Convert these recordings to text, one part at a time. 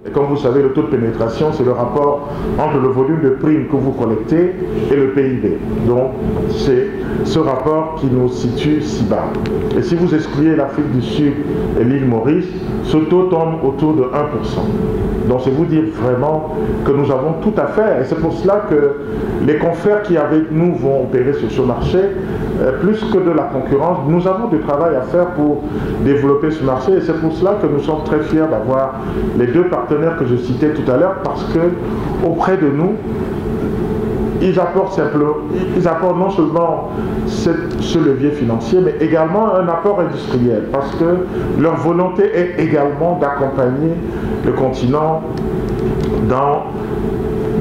Et comme vous savez, le taux de pénétration, c'est le rapport entre le volume de primes que vous collectez et le PIB. Donc, c'est ce rapport qui nous situe si bas. Et si vous excluez l'Afrique du Sud et l'île Maurice, ce taux tombe autour de 1%. Donc, c'est vous dire vraiment que nous avons tout à faire. Et c'est pour cela que les confrères qui, avec nous, vont opérer sur ce marché, plus que de la concurrence, nous avons du travail à faire pour développer ce marché. Et c'est pour cela que nous sommes très fiers d'avoir les deux partenaires que je citais tout à l'heure, parce que auprès de nous, ils apportent non seulement ce levier financier, mais également un apport industriel, parce que leur volonté est également d'accompagner le continent dans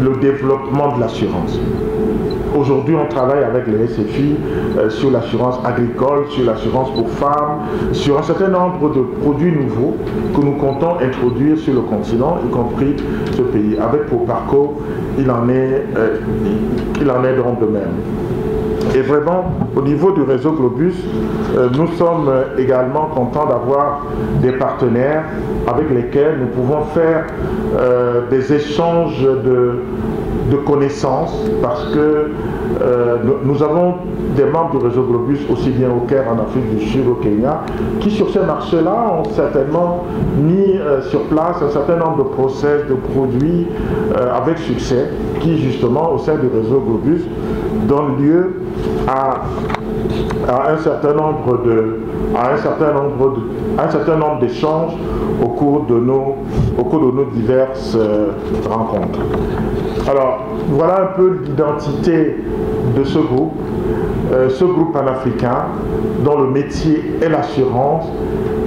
le développement de l'assurance. Aujourd'hui, on travaille avec les SFI sur l'assurance agricole, sur l'assurance pour femmes, sur un certain nombre de produits nouveaux que nous comptons introduire sur le continent, y compris ce pays. Avec Proparco, il en est donc de même. Et vraiment, au niveau du réseau Globus, nous sommes également contents d'avoir des partenaires avec lesquels nous pouvons faire des échanges de connaissances, parce que nous avons des membres du réseau Globus aussi bien au Caire, en Afrique du Sud, au Kenya, qui sur ces marchés-là ont certainement mis sur place un certain nombre de process, de produits avec succès, qui justement au sein du réseau Globus donnent lieu à un certain nombre d'échanges au cours de nos diverses rencontres. Alors, voilà un peu l'identité de ce groupe panafricain dont le métier est l'assurance,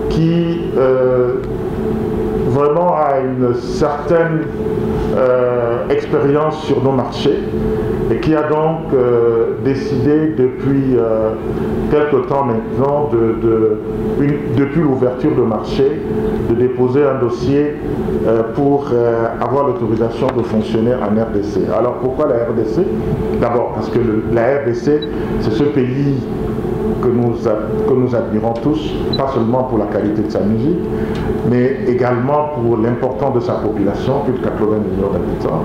qui vraiment a une certaine expérience sur nos marchés et qui a donc décidé depuis quelque temps maintenant, depuis l'ouverture de marché, de déposer un dossier pour avoir l'autorisation de fonctionner en RDC. Alors pourquoi la RDC? D'abord parce que la RDC, c'est ce pays que nous admirons tous, pas seulement pour la qualité de sa musique, mais également pour l'importance de sa population, plus de 80 millions d'habitants,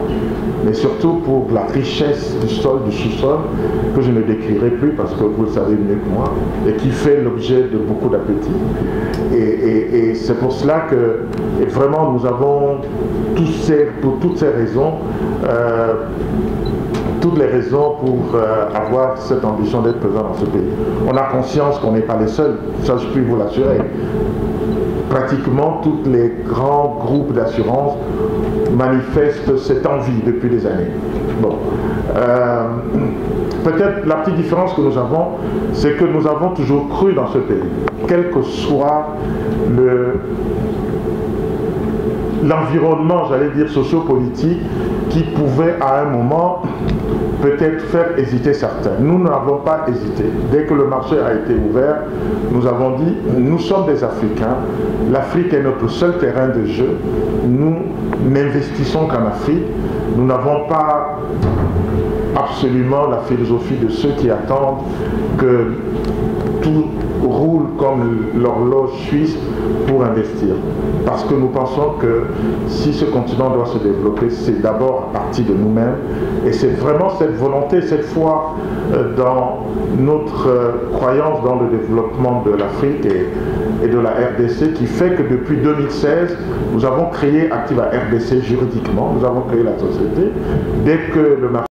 mais surtout pour la richesse du sol, du sous-sol, que je ne décrirai plus parce que vous le savez mieux que moi, et qui fait l'objet de beaucoup d'appétit. Et c'est pour cela que vraiment nous avons pour toutes ces raisons, toutes les raisons pour avoir cette ambition d'être présent dans ce pays. On a conscience qu'on n'est pas les seuls, ça je puis vous l'assurer. Pratiquement tous les grands groupes d'assurance manifestent cette envie depuis des années. Bon. Peut-être la petite différence que nous avons, c'est que nous avons toujours cru dans ce pays, quel que soit l'environnement, j'allais dire, socio-politique, qui pouvait à un moment peut-être faire hésiter certains. Nous n'avons pas hésité. Dès que le marché a été ouvert, nous avons dit, nous sommes des Africains, l'Afrique est notre seul terrain de jeu, nous n'investissons qu'en Afrique, nous n'avons pas absolument la philosophie de ceux qui attendent que tout roule comme l'horloge suisse pour investir. Parce que nous pensons que si ce continent doit se développer, c'est d'abord à partir de nous-mêmes. Et c'est vraiment cette volonté, cette foi dans notre croyance dans le développement de l'Afrique et de la RDC qui fait que depuis 2016, nous avons créé Activa RDC juridiquement, nous avons créé la société. Dès que le marché